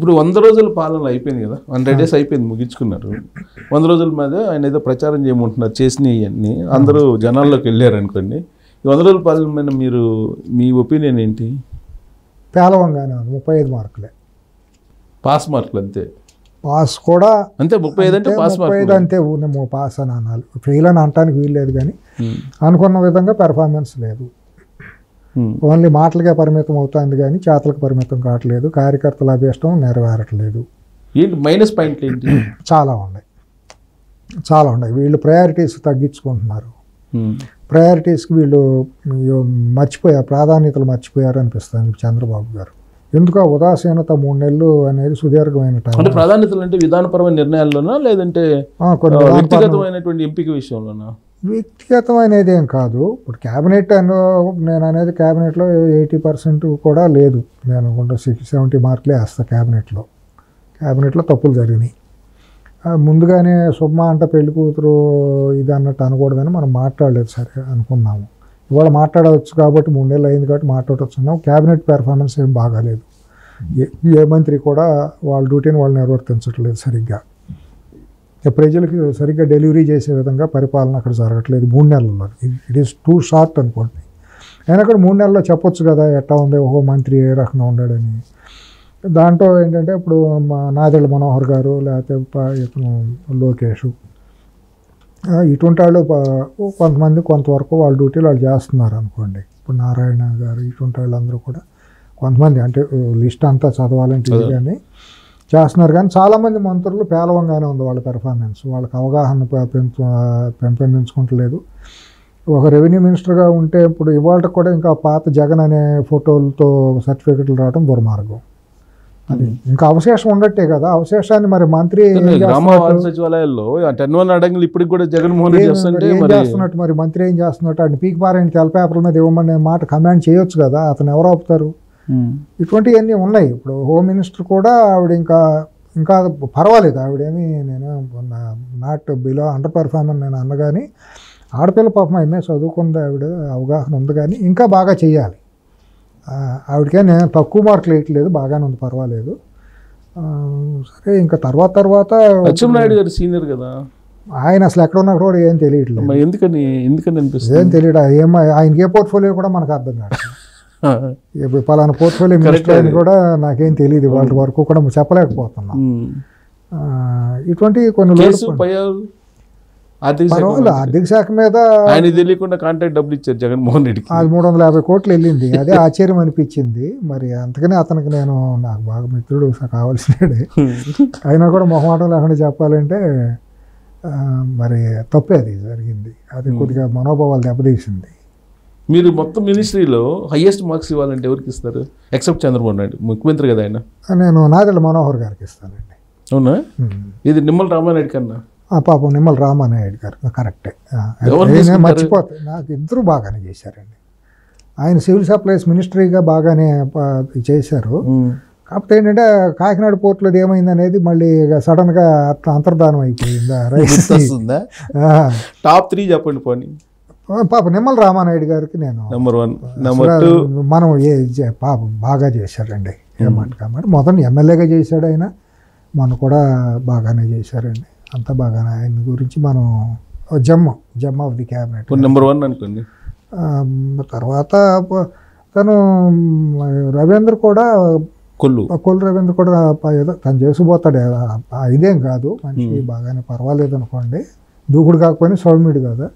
ఇప్పుడు 100 రోజుల పాలన అయిపోయింది కదా, 100 days అయిపోయింది, ముగించుకున్నారు. 100 రోజుల మీద ఆయన ఏదో ప్రచారం చేయమంటున్నారు, చేసినవి అన్నీ అందరూ జనాల్లోకి వెళ్ళారు అనుకోండి. ఈ 100 రోజుల పాలన మీద మీ ఒపీనియన్ ఏంటి? పేలవంగానే ఉంది. 35 మార్కులే పాస్ మార్కులు అంతే. పాస్ కూడా అంతే 35 అంటే పాస్ 35 అంతే పాస్ అని అనాలి. ఫెయిల్ అని అనటానికి వీల్లేదు. కానీ అనుకున్న విధంగా పెర్ఫార్మెన్స్ లేదు. ఓన్లీ మాటలకే పరిమితం అవుతుంది కానీ చేతలకు పరిమితం కావట్లేదు. కార్యకర్తల అభీష్టం నెరవేరట్లేదు. ఏంటి మైనస్ పాయింట్లు ఏంటి? చాలా ఉన్నాయి. వీళ్ళు ప్రయారిటీస్ తగ్గించుకుంటున్నారు. ప్రయారిటీస్కి వీళ్ళు ప్రాధాన్యతలు మర్చిపోయారు అనిపిస్తుంది చంద్రబాబు గారు. ఎందుకు ఉదాసీనత 3 నెలలు అనేది సుదీర్ఘమైన టైం. అంటే ప్రాధాన్యతలు అంటే విధానపరమైన నిర్ణయాల్లోనా లేదంటే వ్యక్తిగతమైనటువంటి ఎంపిక విషయంలోనా? వ్యక్తిగతమైనది ఏం కాదు. ఇప్పుడు క్యాబినెట్ నేను అనేది క్యాబినెట్లో 80% కూడా లేదు. నేను 70 మార్కులే వేస్తా. క్యాబినెట్లో తప్పులు జరిగినాయి. ముందుగానే సుబ్బమ్మ అంటే పెళ్లి కూతురు ఇది అన్నట్టు అనకూడదని మనం మాట్లాడలేదు. సరే అనుకున్నాము. ఇవాళ మాట్లాడవచ్చు కాబట్టి 3 నెలలు అయింది కాబట్టి మాట్లాడవచ్చు. క్యాబినెట్ పెర్ఫార్మెన్స్ ఏం బాగాలేదు. ఏ మంత్రి కూడా వాళ్ళ డ్యూటీని వాళ్ళు నిర్వర్తించట్లేదు సరిగ్గా. ప్రజలకు సరిగ్గా డెలివరీ చేసే విధంగా పరిపాలన అక్కడ జరగట్లేదు 3 నెలల్లో. ఇట్ ఈస్ టూ షార్ట్ అనుకోండి. అయినా కూడా 3 నెలల్లో చెప్పొచ్చు కదా ఎట్లా ఉంది, ఓహో మంత్రి ఏ రకంగా ఉన్నాడని. దాంట్లో ఏంటంటే ఇప్పుడు నాదెళ్ల మనోహర్ గారు లేకపోతే ఇతను లోకేష్ ఇటువంటి వాళ్ళు కొంతమంది కొంతవరకు వాళ్ళ డ్యూటీలు వాళ్ళు చేస్తున్నారు అనుకోండి. ఇప్పుడు నారాయణ గారు ఇటువంటి వాళ్ళందరూ కూడా కొంతమంది అంటే లిస్ట్ అంతా చదవాలంటే ఇది కానీ చేస్తున్నారు. కానీ చాలామంది మంత్రులు పేలవంగానే ఉంది వాళ్ళ పెర్ఫార్మెన్స్. వాళ్ళకి అవగాహన పెంపొందించుకుంటలేదు. ఒక రెవెన్యూ మినిస్టర్గా ఉంటే ఇప్పుడు ఇవాళ కూడా ఇంకా పాత జగన్ అనే ఫోటోలతో సర్టిఫికెట్లు రావడం దుర్మార్గం. అది ఇంకా అవశేషం ఉండట్టే కదా. అవశేషాన్ని మరి మంత్రి సచివాలయాల్లో ఇప్పటికి కూడా జగన్మోహన్ రెడ్డి ఏం చేస్తున్నట్టు, మరి మంత్రి ఏం చేస్తున్నట్టు అని పీక్ బారైన తెల్ల పేపర్ల మీద ఇవ్వమనే మాట కమాండ్ చేయొచ్చు కదా. అతను ఎవరు ఆపుతారు? ఇటువంటివన్నీ ఉన్నాయి. ఇప్పుడు హోమ్ మినిస్టర్ కూడా ఆవిడ ఇంకా పర్వాలేదు. ఆవిడేమి నేను నాట్ బిలో అండర్ పెర్ఫార్మర్ నేను అన్న కానీ ఆడపిల్ల పాపం అయినా చదువుకుంది, ఆవిడ అవగాహన ఉంది. కానీ ఇంకా బాగా చేయాలి. ఆవిడకే నేను తక్కువ మార్కులు వేయట్లేదు, బాగానే ఉంది, పర్వాలేదు. సరే ఇంకా తర్వాత అచ్చెన్నాయుడు గారు సీనియర్ కదా, ఆయన అసలు ఎక్కడ ఉన్నా కూడా ఏం తెలియట్లేదు. ఎందుకని అనిపిస్తుంది? ఏం తెలియదు. ఆయనకి ఏ పోర్ట్ఫోలియో కూడా మనకు అర్థం కాదు. పలానా పోర్ట్ఫోలియో మినిస్టర్ అని కూడా నాకేం తెలియదు. వాళ్ళ వరకు కూడా చెప్పలేకపోతున్నాం. ఇటువంటి కొన్ని ఆర్థిక శాఖ మీద ఆయన తెలియకుండా కాంట్రాక్ట్ డబ్బులు ఇచ్చారు జగన్మోహన్ రెడ్డికి. అది 350 కోట్లు వెళ్ళింది. అదే ఆశ్చర్యం అనిపించింది. మరి అంతకనే అతనికి నాకు బాగా మిత్రుడు కావాల్సినాడే. అయినా కూడా మొహమాటం లేకుండా చెప్పాలంటే మరి తప్పే అది జరిగింది. అది కొద్దిగా మనోభావాలు దెబ్బతీసింది. మీరు మొత్తం మినిస్ట్రీలో హైయెస్ట్ మార్క్స్ ఇవ్వాలంటే ఎవరికి ఇస్తారు? ఎక్సెప్ట్ చంద్రబాబు నాయుడు, ముఖ్యమంత్రి కదా ఆయన. నేను నాదెళ్ల మనోహర్ గారికి ఇస్తానండి. అవునా? ఇది నిమ్మల రామానాయుడు కన్నా పాపం నిమ్మల రామానాయుడు గారు కరెక్టే. మర్చిపోతే నాకు ఇద్దరు బాగానే చేశారండి. ఆయన సివిల్ సప్లైస్ మినిస్ట్రీగా బాగానే చేశారు. కాకపోతే ఏంటంటే కాకినాడ పోర్టులో ఏమైంది అనేది మళ్ళీ సడన్గా అంతర్ధానం అయిపోయిందా. టాప్ 3 చెప్పండి పోనీ. పాప నిమ్మల రామానాయుడు గారికి నేను నెంబర్ 1, నెంబర్ 2 మనం పాపం బాగా చేశారండి. ఏమంట కాబట్టి మొదట ఎమ్మెల్యేగా చేశాడు ఆయన, మనం కూడా బాగానే చేశారండి. అంతా బాగానే. ఆయన గురించి మనం జమ్ ఆఫ్ ది క్యాబినెట్ నెంబర్ 1 అనుకోండి. తర్వాత తను రవీంద్ర కూడా కొల్లు రవీంద్ర కూడా ఏదో తను చేసుకుపోతాడు. ఇదేం కాదు, మనిషి బాగానే పర్వాలేదు అనుకోండి. దూకుడు కాకపోయినా సౌమ్యుడు కదా.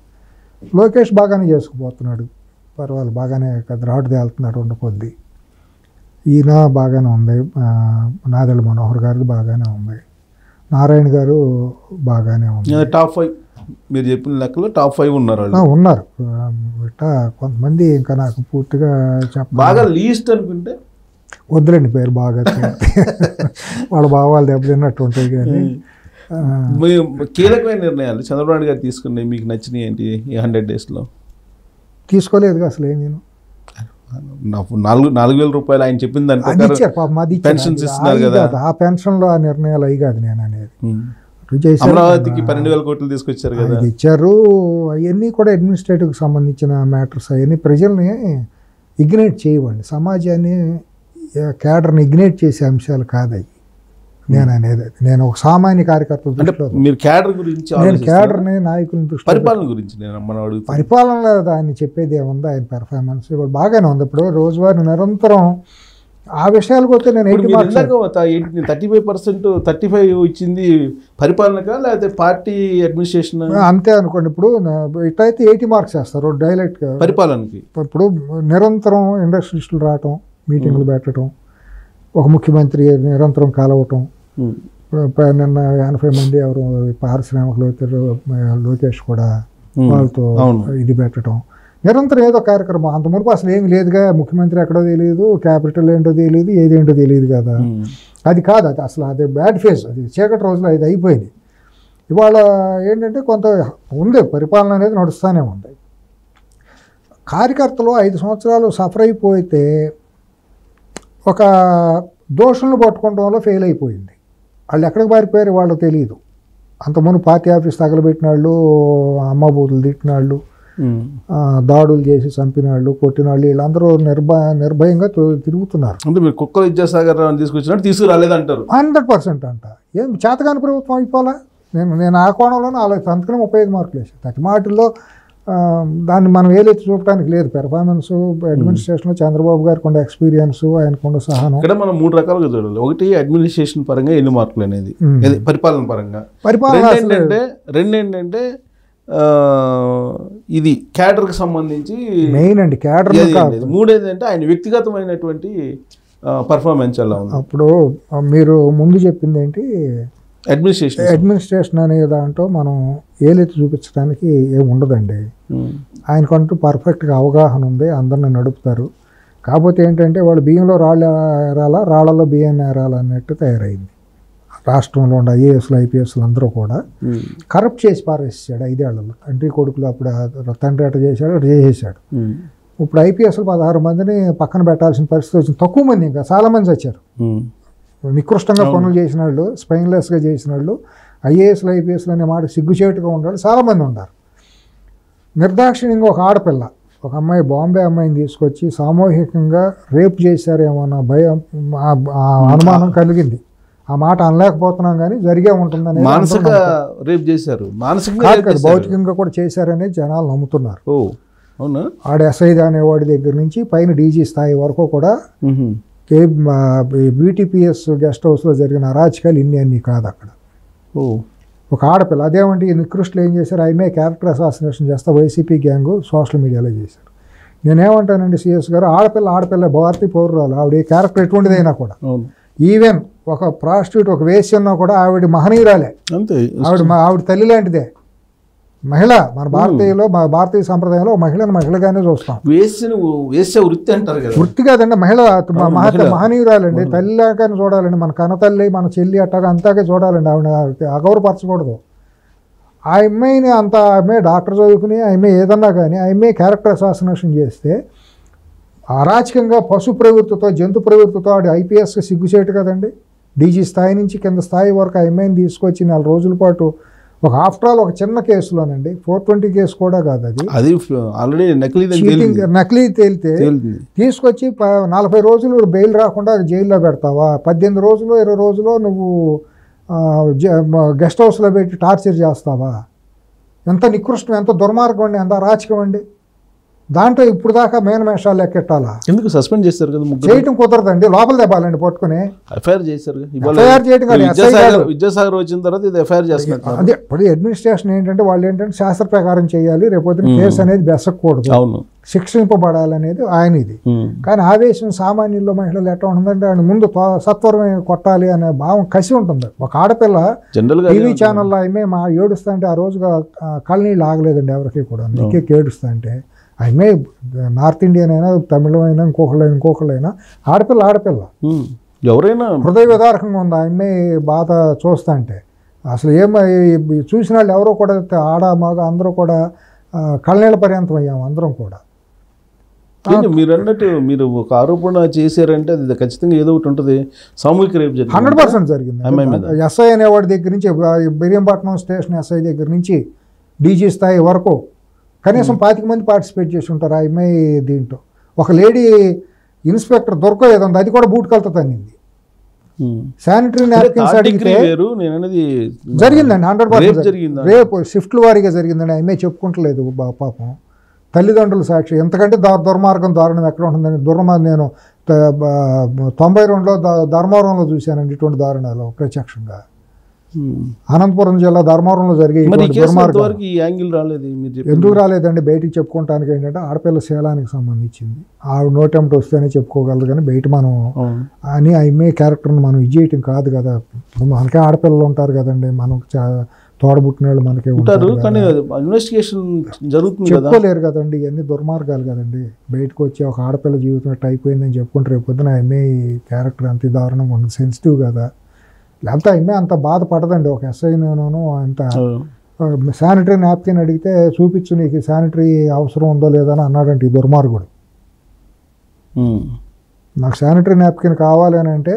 లోకేష్ బాగానే చేసుకుపోతున్నాడు, పర్వాలేదు, బాగానే రాటు తేలుతున్నాడు ఉండకొద్ది. ఈయన బాగానే ఉంది. నాదెళ్ల మనోహర్ గారు బాగానే ఉంది. నారాయణ గారు బాగానే ఉంది. టాప్ 5 మీరు చెప్పిన లెక్కలో టాప్ 5 ఉన్నారు. ఇట్లా కొంతమంది ఇంకా నాకు పూర్తిగా బాగా లీస్ట్ అనుకుంటే వద్దులేండి పేరు బాగా వాళ్ళ భావాలు దెబ్బతిన్నట్టు ఉంటాయి. కానీ కీలకమైన నిర్ణయాలు చంద్రబాబు గారు తీసుకున్నాయి మీకు నచ్చినాయి ఏంటి ఈ 100 daysలో? తీసుకోలేదు అసలు. ఏం నేను 4,000 రూపాయలు ఆయన చెప్పిన దాని పెన్షన్స్ ఇస్తున్నారు కదా. ఆ పెన్షన్లో ఆ నిర్ణయాలు అవి కాదు నేను అనేది. అమరావతికి 12,000 కోట్లు తీసుకొచ్చారు కదా, ఇచ్చారు. అవన్నీ కూడా అడ్మినిస్ట్రేటివ్కి సంబంధించిన మ్యాటర్స్. అవన్నీ ప్రజల్ని ఇగ్నైట్ చేయవండి. సమాజాన్ని క్యాడర్ని ఇగ్నైట్ చేసే అంశాలు కాదు అవి. నేను అనేది. నేను ఒక సామాన్య కార్యకర్త దృష్టిలో, మీరు క్యాడర్ గురించి నేను క్యాడర్ని నాయకుల దృష్టి, పరిపాలన గురించి నేను మనం అడుగుతాను. పరిపాలనలో ఆయన చెప్పేది ఏముంది, ఆయన పెర్ఫార్మెన్స్ ఇప్పుడు బాగానే ఉంది. ఇప్పుడు రోజువారీ నిరంతరం ఆ విషయాలకు వస్తే నేను 80 మార్క్స్ 35% 35 ఇచ్చింది పరిపాలనకా లేకపోతే పార్టీ అడ్మినిస్ట్రేషన్ అంతే అనుకోండి. ఇప్పుడు ఇట్లయితే 80 మార్క్స్ వేస్తారు డైలెక్ట్ పరిపాలనకి. ఇప్పుడు నిరంతరం ఇండస్ట్రియలిస్టులు రావటం, మీటింగ్లు పెట్టడం, ఒక ముఖ్యమంత్రి నిరంతరం కలవటం. నిన్న 80 మంది ఎవరు పారిశ్రామికలు లోకేష్ కూడా వాళ్ళతో ఇది పెట్టడం, నిరంతరం ఏదో కార్యక్రమం. అంత మునుపు అసలు ఏమి లేదుగా, ముఖ్యమంత్రి ఎక్కడో తెలియదు, క్యాపిటల్ ఏంటో తెలియదు, ఏదేంటో తెలియదు కదా. అది కాదు, అది అసలు అది బ్యాడ్ ఫేజ్, అది చీకటి రోజులు అది అయిపోయింది. ఇవాళ ఏంటంటే కొంత ఉంది, పరిపాలన అనేది నడుస్తూనే ఉంది. కార్యకర్తలు 5 సంవత్సరాలు సఫర్ అయిపోతే ఒక దోషులను పట్టుకోవడంలో ఫెయిల్ అయిపోయింది. వాళ్ళు ఎక్కడికి పారిపోయారు వాళ్ళకి తెలియదు. అంతకుముందు పార్టీ ఆఫీస్ తగలబెట్టిన వాళ్ళు, అమ్మబూతులు తిట్టిన వాళ్ళు, దాడులు చేసి చంపిన వాళ్ళు, కొట్టిన వాళ్ళు, వీళ్ళందరూ నిర్భయంగా తిరుగుతున్నారు. అంటే మీరు కుక్కల విద్యాసాగర్ తీసుకొచ్చినట్టు తీసుకురాలేదంటారు. 100% అంట. ఏం చేతగాని ప్రభుత్వం అయిపోవాలా? నేను ఆ కోణంలోనే ఆలోచన. అందుకనే 35 మార్కులు వేసాను. ప్రతి మాటల్లో దాన్ని మనం ఏలెత్తి చూపడానికి లేదు. పెర్ఫార్మెన్స్ అడ్మినిస్ట్రేషన్లో చంద్రబాబు గారికి ఉండే ఎక్స్పీరియన్స్, ఆయనకుండా సహనం. ఇక్కడ మనం 3 రకాలుగా చూడాలి. ఒకటి అడ్మినిస్ట్రేషన్ పరంగా ఎన్ని మార్కులు అనేది, పరిపాలన పరంగా. రెండు ఏంటంటే ఇది క్యాడర్కి సంబంధించి మెయిన్ అండి, క్యాడర్. 3 ఏంటంటే ఆయన వ్యక్తిగతమైనటువంటి పర్ఫార్మెన్స్ ఎలా ఉంది. అప్పుడు మీరు ముందు చెప్పింది ఏంటి, అడ్మినిస్ట్రేషన్ అనే దాంట్లో మనం ఏలెత్తి చూపించడానికి ఏమి ఉండదండి. ఆయనకంటూ పర్ఫెక్ట్గా అవగాహన ఉంది, అందరిని నడుపుతారు. కాకపోతే ఏంటంటే వాళ్ళు బియ్యంలో రాళ్ళు ఏరాలా, రాళ్లలో బియ్యం ఏరాలా అన్నట్టు తయారైంది. రాష్ట్రంలో ఉండే ఐఏఎస్లు ఐపీఎస్లు అందరూ కూడా కరప్ట్ చేసి పారేసాడు 5 ఏళ్లలో. తండ్రి కొడుకులు అప్పుడు తండ్రి అట్ట చేశాడు, అటు చేసేసాడు. ఇప్పుడు ఐపీఎస్లు 16 మందిని పక్కన పెట్టాల్సిన పరిస్థితి వచ్చింది. తక్కువ మంది, ఇంకా చాలామంది వచ్చారు. నికృష్టంగా పనులు చేసిన వాళ్ళు, స్పైన్లెస్గా చేసిన వాళ్ళు, ఐఏఎస్లు ఐపీఎస్లు అనే మాట సిగ్గుచేటుగా ఉండాలి, చాలామంది ఉన్నారు. నిర్దాక్షిణ్యంగా ఒక ఆడపిల్ల, ఒక అమ్మాయి, బాంబే అమ్మాయిని తీసుకొచ్చి సామూహికంగా రేపు చేశారేమన్న భయం, అనుమానం కలిగింది. ఆ మాట అనలేకపోతున్నాం కానీ జరిగే ఉంటుందని. భౌతికంగా కూడా చేశారని జనాలు నమ్ముతున్నారు. ఆడ ఎస్ఐ అనేవాడి దగ్గర నుంచి పైన డీజీ స్థాయి వరకు కూడా బీటీపీఎస్ గెస్ట్ హౌస్లో జరిగిన అరాచకాలు అన్నీ కాదు అక్కడ. ఒక ఆడపిల్ల, అదేమంటే ఈ నికృష్టులు ఏం చేశారు, ఆమె క్యారెక్టర్ అసాసినేషన్ చేస్తా వైసీపీ గ్యాంగ్ సోషల్ మీడియాలో చేశారు. నేనేమంటానండి సిఎస్ గారు, ఆడపిల్ల భారతీయ పౌరురాలు, ఆవిడ క్యారెక్టర్ ఎటువంటిదైనా కూడా, ఈవెన్ ఒక ప్రాస్టిట్యూట్, ఒక వేశ్యన్నా కూడా ఆవిడ మహనీయురాలే, ఆవిడ తల్లి లాంటిదే. మహిళ మన భారతీయ సంప్రదాయంలో మహిళను మహిళగానే చూస్తాం. వృత్తి కాదండి, మహిళ మహనీయురాలండి, తల్లిలాగానే చూడాలండి. మన కనతల్లి, మన చెల్లి అట్టగా అంతాగే చూడాలండి. ఆవిడ అగౌరవపరచకూడదు. ఆ అమ్మాయిని అంత, ఆమె డాక్టర్ చదువుకుని ఆమె ఏదన్నా కానీ ఆ అమ్మాయి క్యారెక్టర్ అసాసినేషన్ చేస్తే అరాచకంగా పశు ప్రవృత్తితో, జంతు ప్రవృత్తితో ఆడి ఐపీఎస్కి సిగ్గుచేటు కదండి. డీజీ స్థాయి నుంచి కింద స్థాయి వరకు ఆ అమ్మాయిని తీసుకొచ్చి 4 రోజుల పాటు ఒక ఆఫ్టర్ ఆల్ ఒక చిన్న కేసులోనండి, 420 కేసు కూడా కాదు, అది ఆల్రెడీ నకిలీ తేలితే తీసుకొచ్చి 40 రోజులు బెయిల్ రాకుండా జైల్లో పెడతావా? 18 రోజులు 20 రోజులు నువ్వు గెస్ట్ హౌస్లో పెట్టి టార్చర్ చేస్తావా? ఎంత నికృష్టం, ఎంత దుర్మార్గం అండి, ఎంత అరాచకం అండి. దాంట్లో ఇప్పుడు దాకా మేనమేషాలు లెక్కెట్టాలా? ఎందుకు సస్పెండ్ చేస్తారు కదా? చేయటం కుదరదండి, లోపల దెబ్బాలండి పట్టుకుని. ఎఫ్ఐఆర్ చేశారు. విద్యాసాగర్ వచ్చిన తర్వాత ఇది ఎఫ్ఐఆర్ చేస్తున్నారు. అదే ఇప్పుడు అడ్మినిస్ట్రేషన్ ఏంటంటే వాళ్ళు ఏంటంటే శాస్త్ర ప్రకారం చేయాలి, రేపొద్దున కేసు అనేది బెసకూడదు, శిక్షింపబడాలనేది ఆయన ఇది. కానీ ఆవేశం సామాన్యుల్లో మహిళలు ఎట్లా ఉంటుందంటే ఆయన ముందు సత్వరమే కొట్టాలి అనే భావం, కసి ఉంటుంది. ఒక ఆడపిల్ల టీవీ ఛానల్లో ఆమె ఏడుస్తా అంటే ఆ రోజుగా కళ్ళనీళ్ళు ఆగలేదండి ఎవరికి కూడా, ఏడుస్తా అంటే. ఆమె నార్త్ ఇండియన్ అయినా, తమిళం అయినా, ఇంకొకళ్ళైనా ఆడపిల్ల ఎవరైనా హృదయ విదారకంగా ఉంది ఆమె బాధ చూస్తా అంటే. అసలు చూసిన వాళ్ళు ఎవరో కూడా, ఆడ మగ అందరూ కూడా కళ్ళనీళ్ళ పర్యంతం అయ్యాము అందరం కూడా. మీరు అన్నట్టు మీరు ఒక ఆరోపణ చేశారంటే అది ఖచ్చితంగా ఏదో ఒకటి ఉంటుంది. సామూహిక రేపు 100% జరిగింది. ఎస్ఐ అనేవాడి దగ్గర నుంచి, బిరియంపట్నం స్టేషన్ ఎస్ఐ దగ్గర నుంచి డీజీ స్థాయి వరకు కనీసం 25 మంది పార్టిసిపేట్ చేసి ఉంటారు ఆ అమ్మాయి దీంట్లో. ఒక లేడీ ఇన్స్పెక్టర్ దొరకలేదండి, అది కూడా బూట్ కలుతుంది. శానిటరీ నాప్కిన్స్ అడిగితే జరిగిందండి 100%. రేపు షిఫ్ట్ల వారీగా జరిగిందండి. ఆమె చెప్పుకుంటలేదు పాపం, తల్లిదండ్రుల సాక్షి. ఎంతకంటే దుర్మార్గం దారుణం ఎక్కడ ఉంటుందని నేను 92లో ధర్మవరంలో చూశానండి ఇటువంటి దారుణాలు ప్రత్యక్షంగా. అనంతపురం జిల్లా ధర్మవరంలో జరిగే దుర్మార్గం ఎందుకు రాలేదండి బయటికి చెప్పుకోవటానికి? ఏంటంటే ఆడపిల్ల శీలానికి సంబంధించింది. ఆవిడ నోటెంట వస్తేనే చెప్పుకోగలదు కానీ బయట మనం అని అమ్మే క్యారెక్టర్ని మనం ఇది చేయటం కాదు కదా. మనకే ఆడపిల్లలు ఉంటారు కదండి, మనం తోడబుట్టిన వాళ్ళు మనకే ఉంటారు, చెప్పుకోలేరు కదండి. ఇవన్నీ దుర్మార్గాలు కదండి. బయటకు వచ్చి ఒక ఆడపిల్ల జీవితం ఎట్లా అయిపోయిందని చెప్పుకుంటే రేపు పొద్దున అమ్మే క్యారెక్టర్ అంత దారుణంగా ఉండదు, సెన్సిటివ్ కదా. లేకపోతే అమ్మే అంత బాధపడదండి. ఒక ఎస్ఐనోనూ అంత శానిటరీ నాప్కిన్ అడిగితే చూపించు నీకు శానిటరీ అవసరం ఉందో లేదో అని అన్నాడంటే ఈ దుర్మార్గుడు. నాకు శానిటరీ నాప్కిన్ కావాలి అని అంటే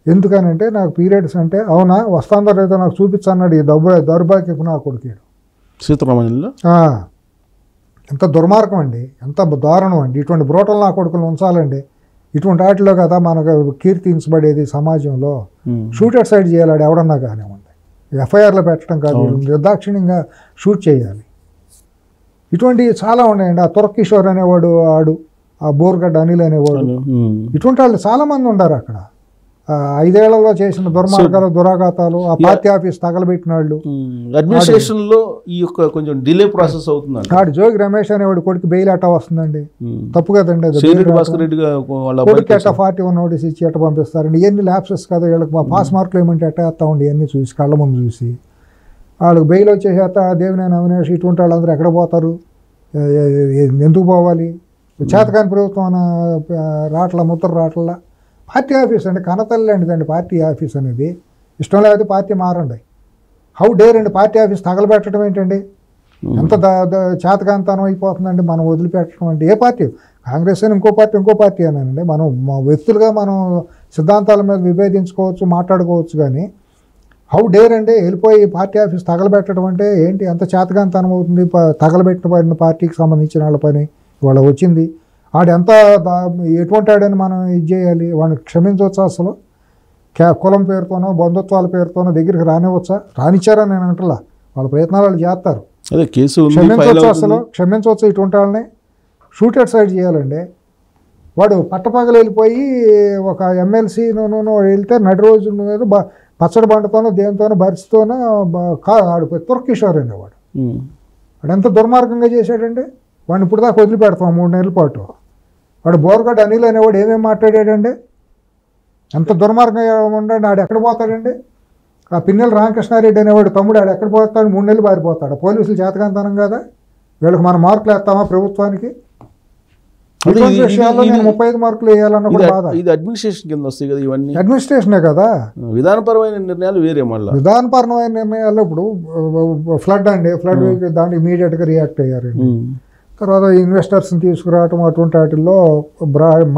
ఎందుకనంటే నాకు పీరియడ్స్ అంటే అవునా వస్తుందో లేదో నాకు చూపించన్నాడు ఈ దౌర్భాగ్యపు నా కొడుకేడు సీతారామన్లో. ఎంత దుర్మార్గం అండి, ఎంత దారుణం అండి. ఇటువంటి బ్రోటల్ నా కొడుకులు ఉంచాలండి. ఇటువంటి వాటిలో కదా మనకు కీర్తించబడేది సమాజంలో. షూటర్ సైడ్ చేయాలి ఎవడన్నా కానివ్వండి, ఎఫ్ఐఆర్లో పెట్టడం కాదు, నిర్దాక్షిణ్యంగా షూట్ చేయాలి. ఇటువంటివి చాలా ఉన్నాయండి. ఆ తురకిషోర్ అనేవాడు, ఆ బోర్గడ్డ అనిల్ అనేవాడు, ఇటువంటి వాళ్ళు చాలామంది ఉన్నారు అక్కడ. 5 ఏళ్లలో చేసిన దుర్మార్గాలు దురాఘాతాలు, ఆ పార్టీ ఆఫీస్ తగలబెట్టిన వాళ్ళు, అడ్మినిస్ట్రేషన్ లో ఈ యొక్క కొంచెం డిలే ప్రాసెస్ అవుతుంది. ఆడు జోగి రమేష్ అనేవాడు కొడుకు బెయిల్ ఎట్టా వస్తుందండి, తప్పు కదండి. కొడుకు ఎట్టా 41 నోటీస్ ఇచ్చి ఎట్ట పంపిస్తారండి. ఇవన్నీ ల్యాప్సెస్ కదా వీళ్ళకి. మా పాస్ మార్కులు ఏమంటే ఎట్టా వేస్తా ఉండి ఇవన్నీ చూసి కళ్ళ ముందు చూసి వాళ్ళకి బెయిల్ వచ్చేసేత దేవినేని అవినాష్ ఇటువంటి వాళ్ళందరూ ఎక్కడ పోతారు, ఎందుకు పోవాలి? చేతకాని ప్రభుత్వం రాట్ల ముత్తర రాట్ల పార్టీ ఆఫీస్ అండి, కనతల్లి అండి పార్టీ ఆఫీస్ అనేది. ఇష్టం లేకపోతే పార్టీ మారండి. హౌ డేర్ అండి పార్టీ ఆఫీస్ తగలబెట్టడం ఏంటండి? ఎంత చేతకాంతనం అయిపోతుందండి మనం వదిలిపెట్టడం అంటే. ఏ పార్టీ, కాంగ్రెస్ అని ఇంకో పార్టీ అనండి. మనం వ్యక్తులుగా మనం సిద్ధాంతాల మీద విభేదించుకోవచ్చు, మాట్లాడుకోవచ్చు, కానీ హౌ డేర్ అండి వెళ్ళిపోయి పార్టీ ఆఫీస్ తగలబెట్టడం అంటే ఏంటి? ఎంత చేతకాంతనం అవుతుంది తగలబెట్టబడిన పార్టీకి సంబంధించిన వాళ్ళ పని ఇవాళ వచ్చింది. ఆడు ఎంత ఎటువంటి ఆడని మనం ఇది చేయాలి? వాడిని క్షమించవచ్చా అసలు? కులం పేరుతోనో బంధుత్వాల పేరుతోనో దగ్గరికి రానివచ్చా? రానిచ్చారని నేను అంటలా, వాళ్ళ ప్రయత్నాలు వాళ్ళు చేస్తారు. క్షమించవచ్చు అసలు? క్షమించవచ్చు ఇటువంటి వాళ్ళని? షూటెడ్ సైడ్ చేయాలండి. వాడు పట్టపగలు వెళ్ళిపోయి ఒక ఎమ్మెల్సీనో వెళ్తే నడి రోజు మీద పచ్చడి బండతోనో దేనితోనో బరిస్తోనో ఆడు తుర్కిషోర్ అనేవాడు. వాడు ఎంత దుర్మార్గంగా చేశాడండి. వాడిని ఇప్పుడు దాకా వదిలిపెడతాం 3 నెలల పాటు. వాడు బోర్గడ్డ అనిల్ అనేవాడు ఏమేమి మాట్లాడాడండి, ఎంత దుర్మార్గంగా ఉండండి. ఆడు ఎక్కడ పోతాడండి? ఆ పిన్నెల రామకృష్ణారెడ్డి అనేవాడు తమ్ముడు ఆడు ఎక్కడ పోతాడు? 3 నెలలు పారిపోతాడు. పోలీసులు చేతకాంతనం కదా వీళ్ళకి. మనం మార్కులు వేస్తామా ప్రభుత్వానికి? విషయాల్లో నేను 35 మార్కులు వేయాలన్న కూడా బాధ. ఇది అడ్మినిస్ట్రేషన్ కింద వస్తాయి కదా ఇవన్నీ. అడ్మినిస్ట్రేషనే కదా. విధానపరమైన నిర్ణయాలు వేరే. మళ్ళీ విధానపరమైన నిర్ణయాలు ఇప్పుడు ఫ్లడ్ అండి, ఫ్లడ్ దానికి ఇమీడియట్గా రియాక్ట్ అయ్యారండి. తర్వాత ఇన్వెస్టర్స్ని తీసుకురావటం అటువంటి వాటిల్లో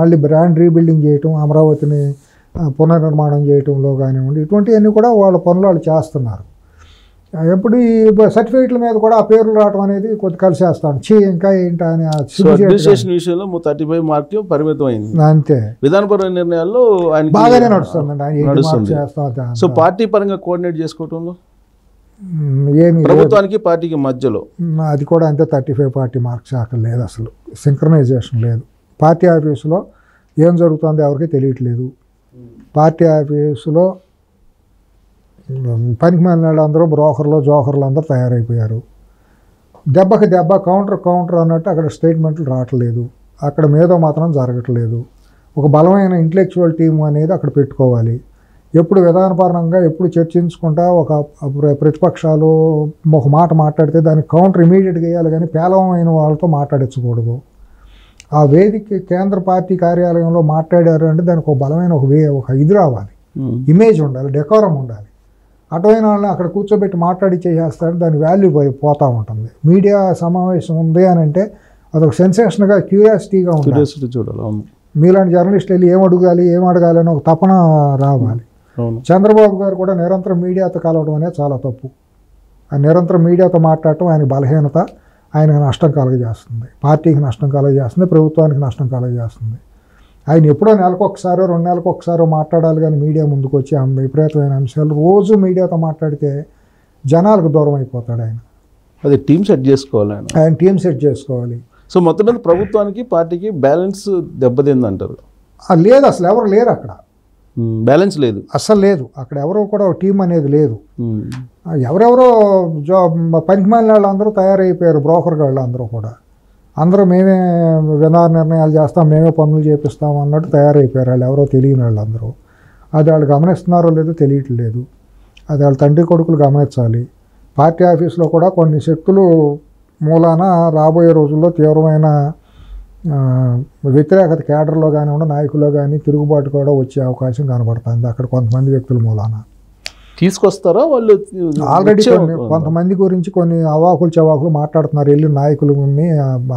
మళ్ళీ బ్రాండ్ రీబిల్డింగ్ చేయటం, అమరావతిని పునర్నిర్మాణం చేయటంలో కానివ్వండి, ఇటువంటివన్నీ కూడా వాళ్ళ పనులు వాళ్ళు చేస్తున్నారు. ఎప్పుడు ఈ సర్టిఫికేట్ల మీద కూడా ఆ పేర్లు రావడం అనేది కొద్ది కలిసేస్తాను. ఇంకా ఏంటా అని విషయంలో 35 మార్కులు పరిమితం అయింది అంతే. విధానపరమైన నిర్ణయాల్లో ఆయన బాగానే నడుస్తుందండి. ఆయన సో పార్టీ పరంగా కోఆర్డినేట్ చేసుకోవటంలో ఏమి ప్రభుత్వానికి పార్టీకి మధ్యలో అది కూడా అంతే. 35 పార్టీ మార్క్స్ అక్కడ లేదు, అసలు సింక్రనైజేషన్ లేదు. పార్టీ ఆఫీసులో ఏం జరుగుతుందో ఎవరికి తెలియట్లేదు. పార్టీ ఆఫీసులో పనికి మాలిన అందరూ బ్రోకర్లు జోకర్లు అందరూ తయారైపోయారు. దెబ్బకి దెబ్బ కౌంటర్ అన్నట్టు అక్కడ స్టేట్మెంట్లు రావట్లేదు. అక్కడ మీద మాత్రం జరగట్లేదు. ఒక బలమైన ఇంటలెక్చువల్ టీం అనేది అక్కడ పెట్టుకోవాలి. ఎప్పుడు విధానపరంగా ఎప్పుడు చర్చించుకుంటా ఒక ప్రతిపక్షాలు ఒక మాట మాట్లాడితే దానికి కౌంటర్ ఇమీడియట్గా వేయాలి, కానీ పేలవమైన వాళ్ళతో మాట్లాడించకూడదు. ఆ వేదిక కేంద్ర పార్టీ కార్యాలయంలో మాట్లాడారు అంటే దానికి ఒక బలమైన ఒక ఇది రావాలి, ఇమేజ్ ఉండాలి, డెకోరం ఉండాలి. అటువైన వాళ్ళని అక్కడ కూర్చోబెట్టి మాట్లాడి చేసేస్తారు, దాని వాల్యూ పోతూ ఉంటుంది. మీడియా సమావేశం ఉంది అని అంటే అదొక సెన్సేషన్గా క్యూరియాసిటీగా ఉంటుంది. మీలాంటి జర్నలిస్టులు వెళ్ళి ఏం అడగాలి అని ఒక తపన రావాలి. చంద్రబాబు గారు కూడా నిరంతరం మీడియాతో కలవడం అనేది చాలా తప్పు. ఆ నిరంతరం మీడియాతో మాట్లాడటం ఆయన బలహీనత, ఆయనకు నష్టం కలగజేస్తుంది, పార్టీకి నష్టం కలగజేస్తుంది, ప్రభుత్వానికి నష్టం కలగజేస్తుంది. ఆయన ఎప్పుడో నెలకు ఒకసారో 2 నెలలకు ఒకసారో మాట్లాడాలి కానీ మీడియా ముందుకు వచ్చి విపరీతమైన అంశాలు రోజు మీడియాతో మాట్లాడితే జనాలకు దూరం అయిపోతాడు ఆయన. అది టీం సెట్ చేసుకోవాలి, ఆయన టీం సెట్ చేసుకోవాలి. సో మొత్తం మీద ప్రభుత్వానికి పార్టీకి బ్యాలెన్స్ దెబ్బతిందంటారు? లేదు, అసలు ఎవరు లేరు అక్కడ, బ్యాలెన్స్ లేదు, అస్సలు లేదు అక్కడ. ఎవరో కూడా టీం అనేది లేదు. ఎవరెవరో పనికిమాలిన వాళ్ళు అందరూ తయారైపోయారు, బ్రోకర్ వాళ్ళు అందరూ కూడా. అందరూ మేమే విధాన నిర్ణయాలు చేస్తాం, మేమే పనులు చేపిస్తాం అన్నట్టు తయారైపోయారు వాళ్ళు, ఎవరో తెలియని వాళ్ళు అందరూ. అది వాళ్ళు గమనిస్తున్నారో లేదో తెలియట్లేదు. అది వాళ్ళ తండ్రి కొడుకులు గమనించాలి. పార్టీ ఆఫీస్లో కూడా కొన్ని శక్తులు మూలాన రాబోయే రోజుల్లో తీవ్రమైన వ్యతిరేకత కేడర్లో కానివ్వండి, నాయకుల్లో కానీ తిరుగుబాటు కూడా వచ్చే అవకాశం కనబడుతుంది అక్కడ కొంతమంది వ్యక్తుల మూలాన. తీసుకొస్తారా వాళ్ళు? ఆల్రెడీ కొంతమంది గురించి కొన్ని అవాకులు చవాకులు మాట్లాడుతున్నారు, వెళ్ళి నాయకులని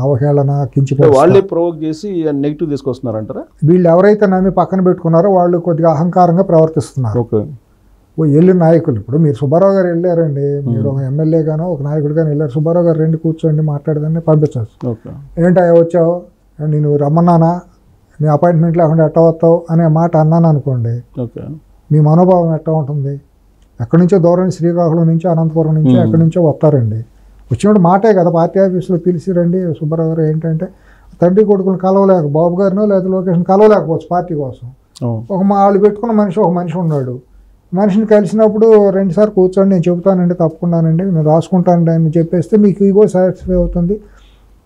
అవహేళన కించిపోయి వాళ్ళే ప్రొవోక్ చేసి నెగిటివ్ తీసుకొస్తున్నారంటారా? వీళ్ళు ఎవరైతే నమ్మి పక్కన పెట్టుకున్నారో వాళ్ళు కొద్దిగా అహంకారంగా ప్రవర్తిస్తున్నారు. వెళ్ళిన నాయకులు, ఇప్పుడు మీరు సుబ్బారావు గారు వెళ్ళారండి, మీరు ఒక ఎమ్మెల్యే గానో ఒక నాయకుడు కానీ వెళ్ళారు, సుబ్బారావు గారు రండి కూర్చోండి మాట్లాడదాన్ని పంపించవచ్చు. ఏంటో వచ్చావు, నేను రమ్మన్నానా, నీ అపాయింట్మెంట్ లేకుండా ఎట్ట వస్తావు అనే మాట అన్నాను అనుకోండి, మీ మనోభావం ఎట్ట ఉంటుంది? ఎక్కడి నుంచో దూరం, శ్రీకాకుళం నుంచి అనంతపురం నుంచి ఎక్కడి నుంచో వస్తారండి. వచ్చినప్పుడు మాటే కదా, పార్టీ ఆఫీసులో పిలిచి రండి సుబ్బారావు గారు ఏంటంటే తండ్రి కొడుకుని కలవలేక, బాబు గారినో లేదా లోకేష్ని కలవలేకపోవచ్చు పార్టీ కోసం. ఒక వాళ్ళు పెట్టుకున్న మనిషి ఒక మనిషి ఉన్నాడు, మనిషిని కలిసినప్పుడు 2 సార్లు కూర్చోండి, నేను చెబుతానండి తప్పకుండానండి, నేను రాసుకుంటానండి అని చెప్పేస్తే మీకు ఈగో సాటిస్ఫై అవుతుంది.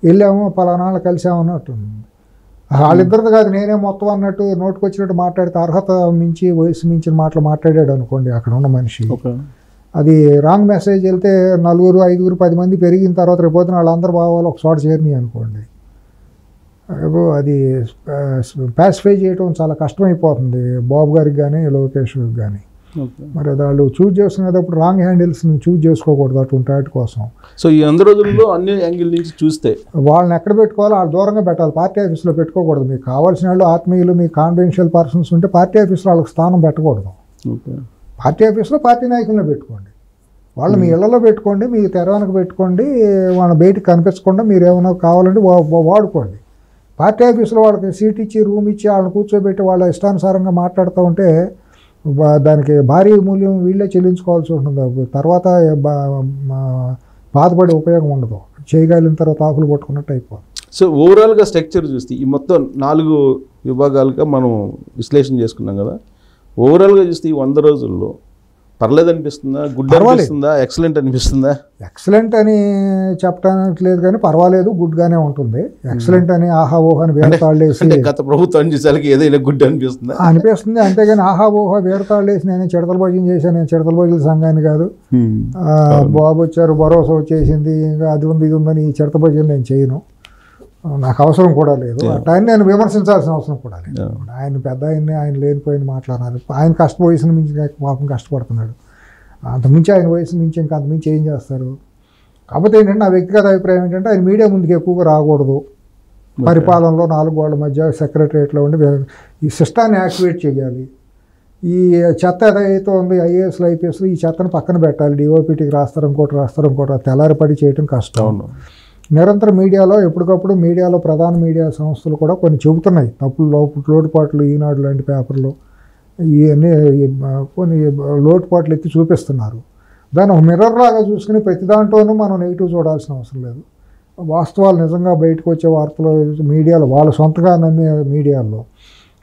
వెళ్ళాము పలానా కలిసాము అన్నట్టు. వాళ్ళిద్దరిది కాదు నేనే మొత్తం అన్నట్టు నోటుకు వచ్చినట్టు మాట్లాడితే అర్హత మించి వయసు మించిన మాటలు మాట్లాడాడు అనుకోండి అక్కడ ఉన్న మనిషి, అది రాంగ్ మెసేజ్ వెళ్తే 4, 5, 10 మంది పెరిగిన తర్వాత రేపొద్దున వాళ్ళందరూ భావాలు ఒక చోట చేరినాయి అనుకోండి, అది పాసిఫై చేయడం చాలా కష్టమైపోతుంది బాబు గారికి కానీ లోకేష్ కానీ. మరి వాళ్ళు చూజ్ చేసుకునేటప్పుడు రాంగ్ హ్యాండిల్స్ని చూజ్ చేసుకోకూడదు అటువంటి వాటి కోసం. సో ఈ 100 రోజుల్లో అన్ని యాంగిల్ నుంచి చూస్తే వాళ్ళని ఎక్కడ పెట్టుకోవాలో వాళ్ళు దూరంగా పెట్టాలి, పార్టీ ఆఫీస్లో పెట్టుకోకూడదు. మీకు కావాల్సిన వాళ్ళు ఆత్మీయులు, మీ కాన్ఫిడెన్షియల్ పర్సన్స్ ఉంటే పార్టీ ఆఫీస్లో వాళ్ళకి స్థానం పెట్టకూడదు. పార్టీ ఆఫీస్లో పార్టీ నాయకులను పెట్టుకోండి, వాళ్ళు మీ ఇళ్లలో పెట్టుకోండి, మీ తెరవనకు పెట్టుకోండి, వాళ్ళ బయటకు కనిపించకుండా మీరు ఏమైనా కావాలంటే వాడుకోండి. పార్టీ ఆఫీస్లో వాళ్ళకి సీట్ ఇచ్చి రూమ్ ఇచ్చి వాళ్ళని కూర్చోబెట్టి వాళ్ళ ఇష్టానుసారంగా మాట్లాడుతూ ఉంటే దానికి భారీ మూల్యం వీళ్ళే చెల్లించుకోవాల్సి ఉంటుంది. తర్వాత బాధపడే ఉపయోగం ఉండదు, చేయగలిగిన తర్వాత ఆకులు పట్టుకున్నట్టు అయిపోతుంది. సో ఓవరాల్గా స్ట్రక్చర్ చూస్తే ఈ మొత్తం 4 విభాగాలుగా మనం విశ్లేషణ చేసుకున్నాం కదా, ఓవరాల్గా చూస్తే ఈ 100 రోజుల్లో పర్లేదు అనిపిస్తుందా, గుడ్ అనిపిస్తుందా, ఎక్సలెంట్ అనిపిస్తుందా? ఎక్సలెంట్ అని చెప్పడానికి లేదు కానీ పర్వాలేదు, గుడ్గానే ఉంటుంది. ఎక్సలెంట్ అని ఆహా ఓహో అని వేరతాళ్ళేసి గత ప్రభుత్వం చూసాలకి ఏదైనా గుడ్ అనిపిస్తుందా? అనిపిస్తుంది, అంతేగాని ఆహా ఓహో వేరతాళ్ళేసి నేను చిడతల భోజనం చేశాను, నేను చిడతల భోజన సంఘాన్ని కాదు, బాబు వచ్చారు భరోసా వచ్చేసింది ఇంకా అది ఉంది ఇది ఉందని ఈ చిడత భోజనం నేను చేయను, నాకు అవసరం కూడా లేదు. ఆయన నేను విమర్శించాల్సిన అవసరం కూడా లేదు. ఆయన పెద్ద ఆయన లేనిపోయిన మాట్లాడాలి, ఆయన వయసును మించి పాపం కష్టపడుతున్నాడు, అంతమించి ఆయన వయసు మించి ఇంకా అంతమించి ఏం చేస్తారు. కాకపోతే ఏంటంటే నా వ్యక్తిగత అభిప్రాయం ఏంటంటే ఆయన మీడియా ముందుకు ఎక్కువగా రాకూడదు, పరిపాలనలో 4 గోళ్ల మధ్య సెక్రటరియట్లో ఉండి ఈ సిస్టాన్ని యాక్టివేట్ చేయాలి. ఈ చెత్త ఏదైతే ఉంది ఐఏఎస్లు ఐపీఎస్లు ఈ చెత్తను పక్కన పెట్టాలి, డిఓపిటీకి రాస్తారు ఇంకోటి తెల్లారిపడి చేయడం కష్టం. నిరంతరం మీడియాలో ఎప్పటికప్పుడు మీడియాలో ప్రధాన మీడియా సంస్థలు కూడా కొన్ని చెబుతున్నాయి తప్పులు లోటుపాట్లు, ఈనాడు లాంటి పేపర్లు ఇవన్నీ కొన్ని లోటుపాట్లు ఎత్తి చూపిస్తున్నారు. దాన్ని ఒక మిర్రర్ లాగా చూసుకుని ప్రతి దాంట్లోనూ మనం నెగిటివ్ చూడాల్సిన అవసరం లేదు. వాస్తవాలు నిజంగా బయటకు వచ్చే వార్తలు మీడియాలో వాళ్ళ సొంతగా నమ్మే మీడియాలో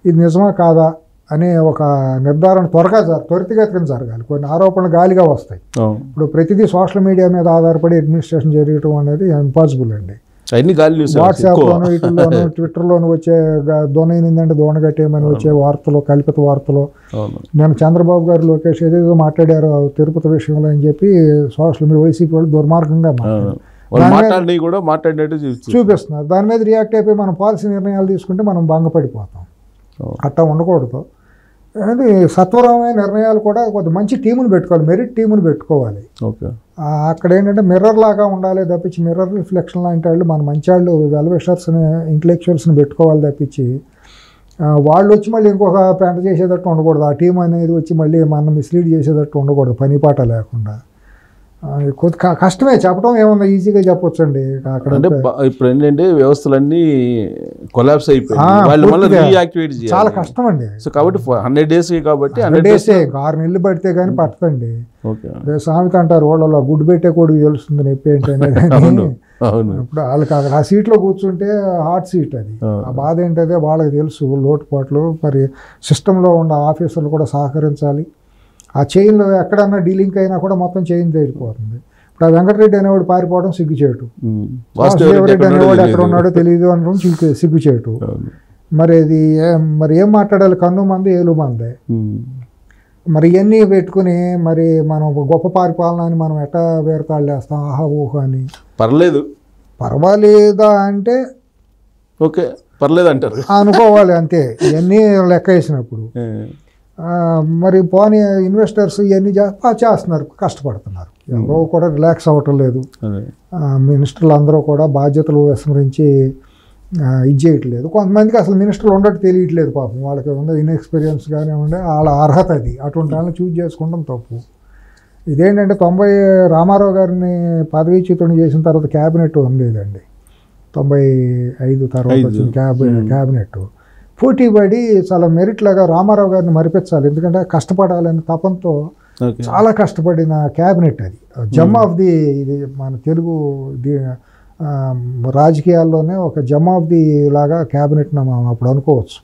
ఇది నిజమా కాదా అనే ఒక నిర్ధారణ త్వరితగతిన జరగాలి. కొన్ని ఆరోపణలు గాలిగా వస్తాయి. ఇప్పుడు ప్రతిదీ సోషల్ మీడియా మీద ఆధారపడి అడ్మినిస్ట్రేషన్ జరగటం అనేది ఇంపాసిబుల్ అండి. వాట్సాప్లోను వీటిల్లోనూ ట్విట్టర్లోను వచ్చే దొనైందంటే దోణగట్టేమని వచ్చే వార్తలు, కల్పిత వార్తలు. నేను చంద్రబాబు గారు లోకేష్ ఏదేదో మాట్లాడారో తిరుపతి విషయంలో అని చెప్పి సోషల్ మీడియా వైసీపీ వాళ్ళు దుర్మార్గంగా చూపిస్తున్నారు. దాని మీద రియాక్ట్ అయిపోయి మనం పాలసీ నిర్ణయాలు తీసుకుంటే మనం భంగపడిపోతాం. అట్లా ఉండకూడదు. అది సత్వరమైన నిర్ణయాలు కూడా కొంత మంచి టీముని పెట్టుకోవాలి, మెరిట్ టీముని పెట్టుకోవాలి. అక్కడ ఏంటంటే మిర్రర్ లాగా ఉండాలి తప్పించి మిర్రర్ రిఫ్లెక్షన్ లాంటి వాళ్ళు మన మంచి వాళ్ళు వెల్ విషర్స్ని ఇంటలెక్చువల్స్ని పెట్టుకోవాలి తప్పించి వాళ్ళు వచ్చి మళ్ళీ ఇంకొక పెంట చేసేటట్టు ఉండకూడదు. ఆ టీం అనేది వచ్చి మళ్ళీ మనం మిస్లీడ్ చేసేటట్టు ఉండకూడదు, పనిపాట లేకుండా. కొద్ది కష్టమే చెప్పడం, ఏమన్నా ఈజీగా చెప్పొచ్చండి. అక్కడ అంటే ఇప్పుడు ఏంటంటే వ్యవస్థలన్నీ కొలాప్స్ అయిపోయి వాళ్ళు మళ్ళీ రీయాక్టివేట్ చేయాలి, చాలా కష్టం అండి. సో కాబట్టి 100 days కాబట్టి 100 days 6 నెలలు పడితే కానీ పట్టదండి. సామెత అంటారు వాళ్ళలో గుడ్డు పెట్టే కొడుకు తెలుస్తుంది నొప్పి ఏంటి అనేది. ఇప్పుడు వాళ్ళకి అక్కడ ఆ సీట్లో కూర్చుంటే హాట్ సీట్ అది, ఆ బాధ ఏంటంటే వాళ్ళకి తెలుసు లోటుపాట్లు. మరి సిస్టంలో ఉన్న ఆఫీసర్లు కూడా సహకరించాలి. ఆ చైన్లో ఎక్కడన్నా డీలింక్ అయినా కూడా మొత్తం చైన్ తేలిపోతుంది. ఇప్పుడు ఆ వెంకటరెడ్డి అనేవాడు పారిపోవడం సిగ్గుచేటు, వాసుదేవరెడ్డి అనేవాడు ఎక్కడ ఉన్నాడో తెలియదు అనడం సిగ్గుచేటు. మరి అది మరి ఏం మాట్లాడాలి, కన్ను మంది ఏలు మందే. మరి ఇవన్నీ పెట్టుకుని మరి మనం గొప్ప పరిపాలన అని మనం ఎట్టా వేరతాళ్ళు వేస్తాం, ఆహా ఊహ అని. పర్వాలేదా అంటే ఓకే పర్లేదు అంటారు, అనుకోవాలి అంతే. ఇవన్నీ లెక్క వేసినప్పుడు మరి పోనీ ఇన్వెస్టర్స్ ఇవన్నీ చేస్తున్నారు, కష్టపడుతున్నారు, ఎవరో కూడా రిలాక్స్ అవ్వటం లేదు. మినిస్టర్లు అందరూ కూడా బాధ్యతలు విస్మరించి ఇది చేయట్లేదు. కొంతమందికి అసలు మినిస్టర్లు ఉండటం తెలియట్లేదు పాపం, వాళ్ళకి ఉన్న ఇన్ఎక్స్పీరియన్స్ కానీ ఉండే వాళ్ళ అర్హత అది, అటువంటి వాళ్ళని చూజ్ చేసుకోవడం తప్పు. ఇదేంటంటే 90 రామారావు గారిని పదవీచ్యుతుని చేసిన తర్వాత క్యాబినెట్ ఉండేదండి. 95 తర్వాత వచ్చిన క్యాబినెట్ పోటీపడి చాలా మెరిట్ లాగా రామారావు గారిని మరిపించాలి, ఎందుకంటే కష్టపడాలని తపంతో చాలా కష్టపడిన క్యాబినెట్ అది. జమ్ ఆఫ్ ది ఇది మన తెలుగు రాజకీయాల్లోనే ఒక జమ్ ఆఫ్ ది లాగా క్యాబినెట్ మనం అప్పుడు అనుకోవచ్చు.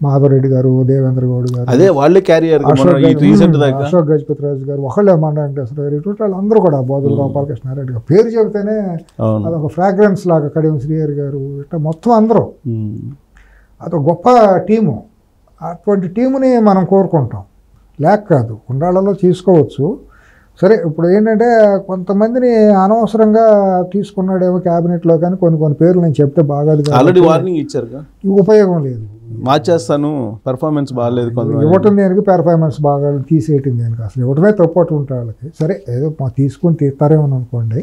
మాధవరెడ్డి గారు, దేవేంద్ర గౌడ్ గారు, అశోక్ గజపతి రాజు గారు, ఒకళ్ళే మండ వెంకటేశ్వర గారు, ఇటువంటి వాళ్ళు అందరూ కూడా, బోధుల గోపాలకృష్ణారెడ్డి గారు పేరు చెబితేనే అదొక ఫ్రాగ్రెన్స్ లాగా, కడియం శ్రీహరి గారు, ఇట్లా మొత్తం అందరూ అదొక గొప్ప టీము. అటువంటి టీముని మనం కోరుకుంటాం, లేక కాదు, ఉండాళ్ళలో తీసుకోవచ్చు. సరే ఇప్పుడు ఏంటంటే కొంతమందిని అనవసరంగా తీసుకున్నాడేమో క్యాబినెట్లో, కానీ కొన్ని పేర్లు నేను చెప్తే బాగాదు, ఆల్రెడీ వార్నింగ్ ఇచ్చారు, ఉపయోగం లేదు, మార్చేస్తాను, పెర్ఫార్మెన్స్ బాగాలేదు, ఇవ్వటం దేనికి, పెర్ఫార్మెన్స్ బాగా తీసేయటం దేనికి, అసలు ఇవ్వటమే తప్పట్టు ఉంటే వాళ్ళకి. సరే ఏదో తీసుకుని తీస్తారేమో అనుకోండి,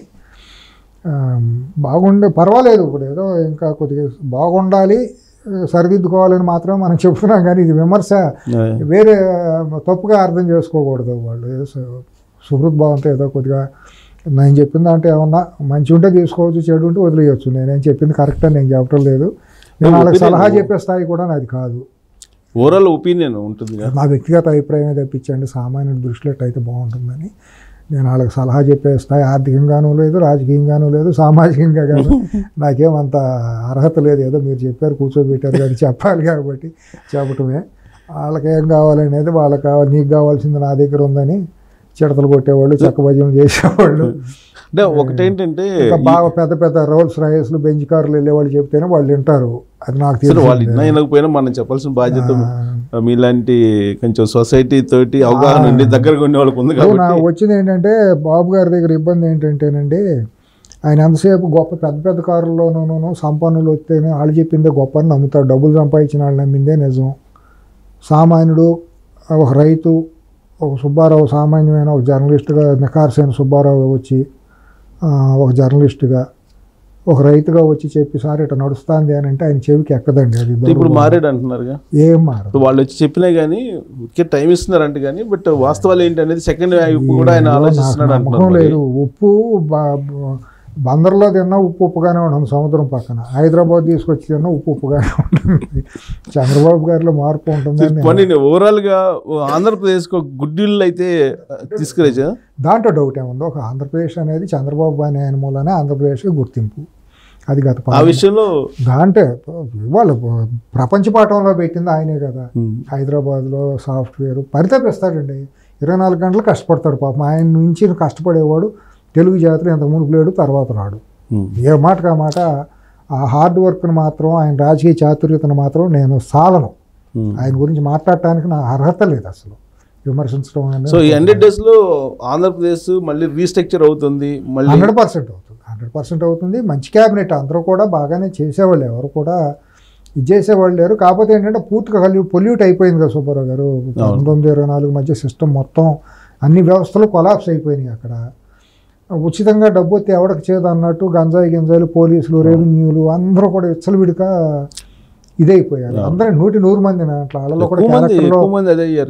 బాగుండే పర్వాలేదు. ఇప్పుడు ఏదో ఇంకా కొద్దిగా బాగుండాలి, సరిదిద్దుకోవాలని మాత్రం మనం చెప్తున్నాం, కానీ ఇది విమర్శ వేరే తప్పుగా అర్థం చేసుకోకూడదు. వాళ్ళు ఏదో సుహృద్భావంతో ఏదో కొద్దిగా నేను చెప్పింది అంటే ఏమన్నా మంచి ఉంటే తీసుకోవచ్చు, చెడు ఉంటే వదిలేయచ్చు. నేనేం చెప్పింది కరెక్ట్ అని నేను చెప్పడం లేదు, నేను వాళ్ళకి సలహా చెప్పే స్థాయి కూడా నాది కాదు. ఓవరాల్ ఒపీనియన్ ఉంటుంది, నా వ్యక్తిగత అభిప్రాయమే తెప్పించండి, సామాన్యుడి దృష్టిలో అయితే బాగుంటుందని. నేను వాళ్ళకి సలహా చెప్పే స్థాయి ఆర్థికంగానూ లేదు, రాజకీయంగానూ లేదు, సామాజికంగా కానీ నాకేమంత అర్హత లేదు. ఏదో మీరు చెప్పారు, కూర్చోబెట్టారు కానీ చెప్పాలి కాబట్టి చెప్పటమే. వాళ్ళకి ఏం కావాలనేది వాళ్ళకి కావాలి, నీకు కావాల్సింది నా దగ్గర ఉందని చిడతలు కొట్టేవాళ్ళు, చెక్క భజనలు చేసేవాళ్ళు. అంటే ఒకటేంటంటే బాగా పెద్ద పెద్ద రోల్స్ రాయస్లు, బెంచ్ కార్లు వెళ్ళేవాళ్ళు చెప్తేనే వాళ్ళు వింటారు. అది నాకు తెలుసు, వాళ్ళు వినకపోయినా మనం చెప్పాల్సిన బాధ్యత మీలాంటి కొంచెం సొసైటీ తోటి అవగాహన ఉండి దగ్గరగా ఉండే వాళ్ళకి ఉంది. నాకు వచ్చింది ఏంటంటే బాబు గారి దగ్గర ఇబ్బంది ఏంటంటేనండి, ఆయన ఎంతసేపు గొప్ప పెద్ద పెద్ద కారుల్లోనూ సంపన్నులు వస్తేనే వాళ్ళు చెప్పిందే గొప్ప అని నమ్ముతారు, డబ్బులు సంపాదించిన వాళ్ళు నమ్మిందే నిజం. సామాన్యుడు, ఒక రైతు, ఒక సుబ్బారావు, సామాన్యమైన ఒక జర్నలిస్టుగా నిఖార్సైన సుబ్బారావు వచ్చి ఒక జర్నలిస్టుగా ఒక రైతుగా వచ్చి చెప్పి సార్ ఇట్లా నడుస్తుంది అని అంటే ఆయన చెవికి ఎక్కదండి. అది ఇప్పుడు మారాడు అంటున్నారు, ఏం మారు వాళ్ళు వచ్చి చెప్పినా కానీ టైం ఇస్తున్నారు అంటే, కానీ బట్ వాస్తవాలు ఏంటి అనేది సెకండ్ ఉప్పు కూడా ఆయన ఆలోచిస్తున్నాడు అంటున్నారు. లేదు, ఉప్పు బందర్లో తిన్నా ఉప్పుగానే ఉంటుంది, సముద్రం పక్కన. హైదరాబాద్ తీసుకొచ్చి తిన్నా ఉప్పుగానే ఉంటుంది. చంద్రబాబు గారిలో మార్పు ఉంటుంది. ఓవరాల్ గా ఆంధ్రప్రదేశ్ గుడ్డిళ్ళు అయితే తీసుకురాజా, దాంట్లో డౌట్ ఏముందో. ఒక ఆంధ్రప్రదేశ్ అనేది చంద్రబాబు అనే ఆయన మూలనే ఆంధ్రప్రదేశ్ గుర్తింపు. అది గత ఆ విషయంలో దాంట్లో వాళ్ళు ప్రపంచ పాఠంలో పెట్టింది ఆయనే కదా. హైదరాబాద్లో సాఫ్ట్వేర్ పరితపిస్తాడండి, 24 గంటలు కష్టపడతాడు పాపం. ఆయన నుంచి కష్టపడేవాడు తెలుగు జాతులు ఎంత మునుపు లేడు, తర్వాత రాడు. ఏ మాటకు ఆ మాట. ఆ హార్డ్ వర్క్ను మాత్రం, ఆయన రాజకీయ చాతుర్యతను మాత్రం నేను సాలను. ఆయన గురించి మాట్లాడటానికి నా అర్హత లేదు అసలు, విమర్శించడం అనేది. సో ఈ 100 days లో ఆంధ్రప్రదేశ్ మళ్ళీ రీస్ట్రక్చర్ అవుతుంది, 100% అవుతుంది, 100% అవుతుంది. మంచి క్యాబినెట్, అందరూ కూడా బాగానే చేసేవాళ్ళు, ఎవరు కూడా ఇది చేసేవాళ్ళు లేరు. కాకపోతే ఏంటంటే పూర్తిగా పొల్యూట్ అయిపోయింది కదా సుబ్బారావు గారు. 1924 మధ్య సిస్టమ్ మొత్తం అన్ని వ్యవస్థలు కొలాప్స్ అయిపోయినాయి. అక్కడ ఉచితంగా డబ్బు వస్తే ఎవరికి చేదు అన్నట్టు గంజాయి గింజాయిలు, పోలీసులు, రెవెన్యూలు అందరూ కూడా విచ్చలవిడిగా ఇదైపోయారు. అందరూ 100 మంది అట్లా. వాళ్ళలో కూడా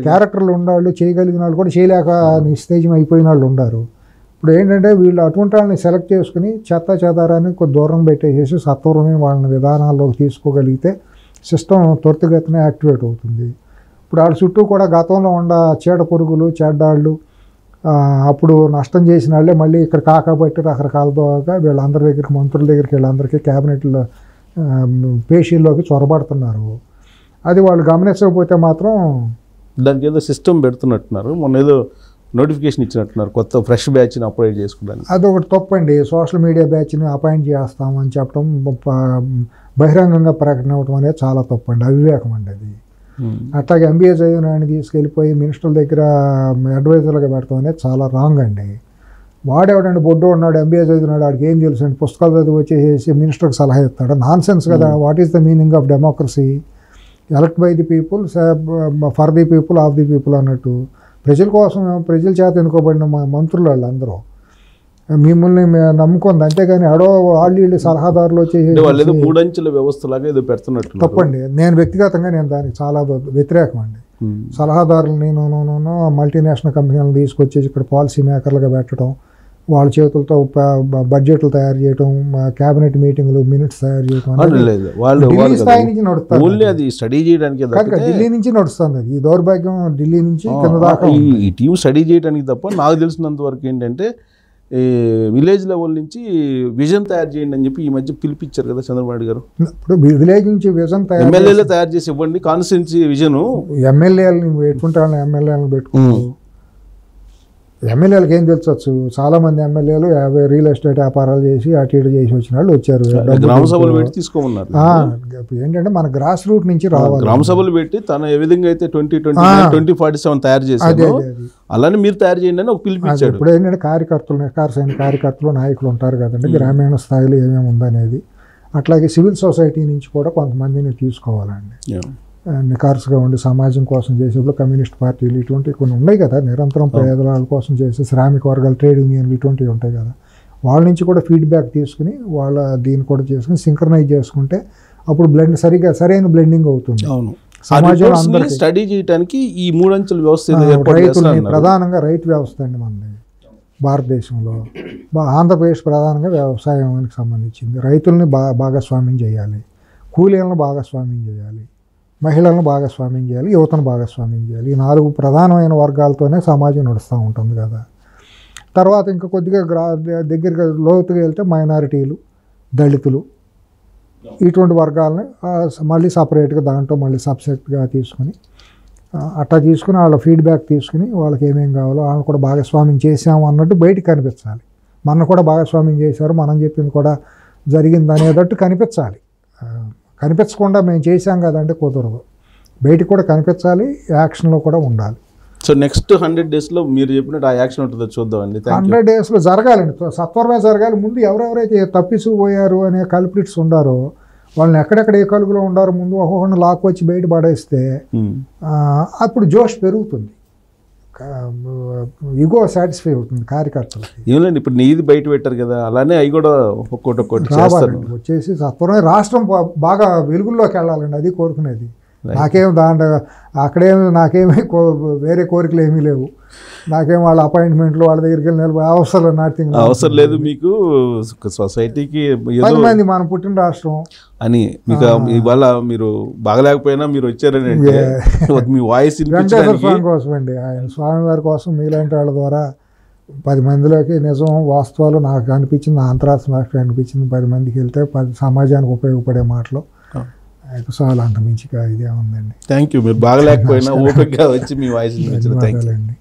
క్యారెక్టర్లు ఉండాళ్ళు, చేయగలిగిన వాళ్ళు కూడా చేయలేక నిస్తేజం అయిపోయిన వాళ్ళు ఉన్నారు. ఇప్పుడు ఏంటంటే వీళ్ళు అటువంటి వాళ్ళని సెలెక్ట్ చేసుకుని చెత్త చెదారాన్ని కొద్ది దూరం పెట్టేసేసి సత్వరమే వాళ్ళని విధానాల్లోకి తీసుకోగలిగితే సిస్టమ్ త్వరితగతిన యాక్టివేట్ అవుతుంది. ఇప్పుడు వాళ్ళ చుట్టూ కూడా గతంలో ఉన్న చీడ పురుగులు చెడ్డాళ్ళు అప్పుడు నష్టం చేసిన వాళ్ళే మళ్ళీ ఇక్కడ కాకబట్టి రకరకాలుగా వీళ్ళందరి దగ్గరికి మంత్రుల దగ్గరికి వీళ్ళందరికీ క్యాబినెట్లో పేషీల్లోకి చొరబడుతున్నారు. అది వాళ్ళు గమనించకపోతే మాత్రం దానికి ఏదో సిస్టమ్ పెడుతున్నట్టున్నారు, మొన్న ఏదో నోటిఫికేషన్ ఇచ్చినట్టున్నారు కొత్త ఫ్రెష్ బ్యాచ్ని అప్లై చేసుకోవడానికి. అదొకటి తప్పండి. సోషల్ మీడియా బ్యాచ్ని అపాయింట్ చేస్తామని చెప్పడం బహిరంగంగా ప్రకటన ఇవ్వడం అనేది చాలా తప్పండి, అవివేకం అండి అది. అట్లాగే ఎంబీఏ చదివిన ఆయన తీసుకెళ్ళిపోయి మినిస్టర్ల దగ్గర అడ్వైజర్లుగా పెడతాం అనేది చాలా రాంగ్ అండి. వాడేవాడండి బొడ్డు ఉన్నాడు, ఎంబీఏ చదివినాడు, వాడికి ఏం తెలుసు అండి, పుస్తకాలు చదివి వచ్చేసి మినిస్టర్కి సలహా ఇస్తాడు. నాన్ సెన్స్ కదా. What is the meaning of democracy? Elect by the people for the people of the people అన్నట్టు ప్రజల కోసం ప్రజల చేత ఎన్నుకోబడిన మంత్రులు వాళ్ళు అందరూ మిమ్మల్ని నమ్ముకుంది, అంతేగాని అడో వాళ్ళు సలహాదారులు వచ్చేసి మూడంచెల వ్యవస్థలాగా ఏదో పెడుతున్నట్టు తప్పండి. నేను వ్యక్తిగతంగా నేను దానికి చాలా వ్యతిరేకం అండి. సలహాదారులని మల్టీనేషనల్ కంపెనీలను తీసుకొచ్చేసి ఇక్కడ పాలసీ మేకర్లుగా పెట్టడం, వాళ్ళ చేతులతో బడ్జెట్లు తయారు చేయడం, క్యాబినెట్ మీటింగ్లు మినిట్స్ తయారు చేయడం ఢిల్లీ స్థాయి నుంచి నడుస్తుంది. ఢిల్లీ నుంచి నడుస్తుంది అది. ఈ దౌర్భాగ్యం ఢిల్లీ నుంచి కింద దాకా ఈ టీం స్టడీ చేయడానికి తప్ప నాకు తెలిసినంత వరకు ఏంటంటే విలేజ్ లెవెల్ నుంచి విజన్ తయారు చేయండి అని చెప్పి ఈ మధ్య పిలిపించారు కదా చంద్రబాబు నాయుడు గారు. ఇప్పుడు విలేజ్ నుంచి విజన్ ఎమ్మెల్యేలు తయారు చేసి ఇవ్వండి కాన్స్టిట్యున్సీ విజన్. ఎమ్మెల్యేలని పెట్టుకుంటే వాళ్ళని ఎమ్మెల్యేలను పెట్టుకుంటారు. ఎమ్మెల్యేలకు ఏం తెలుసొచ్చు? చాలామంది ఎమ్మెల్యేలు రియల్ ఎస్టేట్ వ్యాపారాలు చేసి అటు ఇటు చేసి వచ్చిన వాళ్ళు వచ్చారు. గ్రామ సభలు పెట్టి తీసుకోమన్నారు. ఏంటంటే మన గ్రాస్ రూట్ నుంచి రావాలి. గ్రామ సభలు పెట్టి తను ఏ విధంగా అయితే 2047 తయారు చేశారు అలానే మీరు తయారు చేయండి అని ఒక పిలిపించాడు. ఇప్పుడు ఏంటంటే కార్యకర్తలు నాయకులు ఉంటారు కదండి, గ్రామీణ స్థాయిలో ఏమేమి ఉందనేది. అట్లాగే సివిల్ సొసైటీ నుంచి కూడా కొంతమందిని తీసుకోవాలండి, నికార్సుగా ఉండి సమాజం కోసం చేసేప్పుడు. కమ్యూనిస్ట్ పార్టీలు ఇటువంటివి కొన్ని ఉన్నాయి కదా, నిరంతరం పేదవాళ్ళ కోసం చేసే శ్రామిక వర్గాలు, ట్రేడ్ యూనియన్లు ఇటువంటివి ఉంటాయి కదా, వాళ్ళ నుంచి కూడా ఫీడ్బ్యాక్ తీసుకుని వాళ్ళ దీన్ని కూడా చేసుకుని సింక్రనైజ్ చేసుకుంటే అప్పుడు సరైన బ్లెండింగ్ అవుతుంది. సమాజంలో అందరికీ స్టడీ చేయడానికి ఈ మూడంచెల వ్యవస్థ రైతులని ప్రధానంగా రైతు వ్యవస్థ అండి మనది భారతదేశంలో. ఆంధ్రప్రదేశ్ ప్రధానంగా వ్యవసాయానికి సంబంధించింది. రైతుల్ని భాగస్వామ్యం చేయాలి, కూలీలను భాగస్వామ్యం చేయాలి, మహిళలను భాగస్వామ్యం చేయాలి, యువతను భాగస్వామ్యం చేయాలి. ఈ 4 ప్రధానమైన వర్గాలతోనే సమాజం నడుస్తూ ఉంటుంది కదా. తర్వాత ఇంకా కొద్దిగా దగ్గరగా లోతుగా వెళ్తే మైనారిటీలు, దళితులు ఇటువంటి వర్గాలని మళ్ళీ సపరేట్గా దాంట్లో మళ్ళీ సబ్సెక్ట్గా తీసుకుని అట్లా తీసుకుని వాళ్ళ ఫీడ్బ్యాక్ తీసుకుని వాళ్ళకి ఏమేమి కావాలో వాళ్ళని కూడా భాగస్వామ్యం చేసాము అన్నట్టు బయటికి కనిపించాలి. మనం కూడా భాగస్వామ్యం చేశారు, మనం చెప్పింది కూడా జరిగింది అనేటట్టు కనిపించాలి. కనిపించకుండా మేము చేసాం కదంటే కుదరదు. బయటికి కూడా కనిపించాలి, యాక్షన్లో కూడా ఉండాలి. సో నెక్స్ట్ 100 daysలో మీరు చెప్పినట్టు ఆ యాక్షన్ ఉంటుందో చూద్దామండి. 100 daysలో జరగాలండి, సత్వరమే జరగాలి. ముందు ఎవరెవరైతే తప్పిపోయారు అనే కల్ప్రిట్స్ ఉండారో వాళ్ళని ఎక్కడెక్కడ ఏ కలుగులో ఉండారో ముందు ఒక్కొక్కరిని లాక్కొచ్చి బయట పడేస్తే అప్పుడు జోష్ పెరుగుతుంది, ఈగో సాటిస్ఫై అవుతుంది కార్యకర్తలకి. ఏమండి ఇప్పుడు నీది బయట పెట్టారు కదా, అలానే అవి కూడా ఒక్కొక్కటి వచ్చేసి సత్వరమే రాష్ట్రం బాగా వెలుగుల్లోకి వెళ్ళాలండి, అది కోరుకునేది. నాకేమీ వేరే కోరికలు ఏమీ లేవు. నాకేం వాళ్ళ అపాయింట్మెంట్లు వాళ్ళ దగ్గరికి వెళ్ళి అవసరం లేదు. మీకు సొసైటీకి 10 మంది మనం పుట్టిన రాష్ట్రం అని మీకు ఇవాళ మీరు బాగలేకపోయినా మీరు వచ్చారని మీ వాయిస్ వెంకటేశ్వర స్వామి కోసం అండి, ఆయన స్వామివారి కోసం మీలాంటి వాళ్ళ ద్వారా 10 మందిలోకి నిజం వాస్తవాలు నాకు అనిపించింది, నా అంతరాత్మ నాకు అనిపించింది. 10 మందికి వెళ్తే సమాజానికి ఉపయోగపడే మాటలు చాలా అంత మించిగా ఇదే ఉందండి. Thank you. మీరు బాగలేకపోయినా ఓపికగా వచ్చి మీ వాయిస్ ధన్యవాదాలండి.